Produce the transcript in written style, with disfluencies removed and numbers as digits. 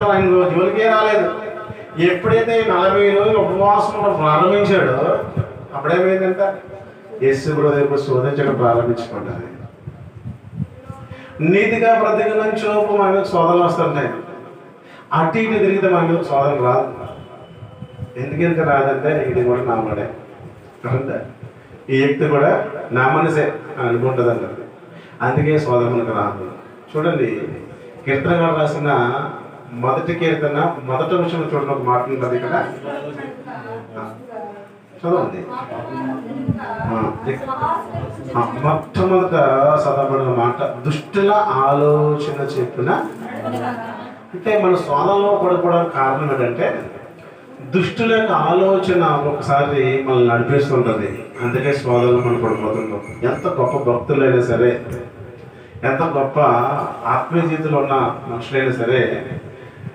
ఆయన జోలికే రాలేదు. ఎప్పుడైతే 40 రోజులు ఉపవాసం ప్రారంభించాడో అప్పుడేమైందంట, యేసు హృదయం శోధించడం ప్రారంభించుకున్నది. నీతిగా బ్రతికిన చూపు మన మీద శోధనలు వస్తుంటాయి. అటు ఇటు తిరిగితే మన మీద శోధన రాదు. ఎందుకంటే రాదంటే ఇది కూడా నా మడే అంటే ఈ వ్యక్తి కూడా నా మనసే అనుకుంటుంది అంటారు. అందుకే శోధన మనకు రాదు. చూడండి, కీర్తనగా రాసిన మొదటి కీర్తన మొదటి విషయం చూడండి, ఒక మాట ఉంటుంది ఇక్కడ చదవండి. మొట్టమొదట చదవబడిన మాట దుష్టుల ఆలోచన చెప్పిన. అంటే మన శోధనలో పడిపోవడానికి కారణం ఏంటంటే దుష్టుల యొక్క ఆలోచన ఒకసారి మనల్ని నడిపిస్తుంటుంది. అందుకే శోధనలో మనం పడిపోతుంటాం. ఎంత గొప్ప భక్తులైనా సరే, ఎంత గొప్ప ఆత్మీయ జీవితంలో ఉన్న మనుషులైనా సరే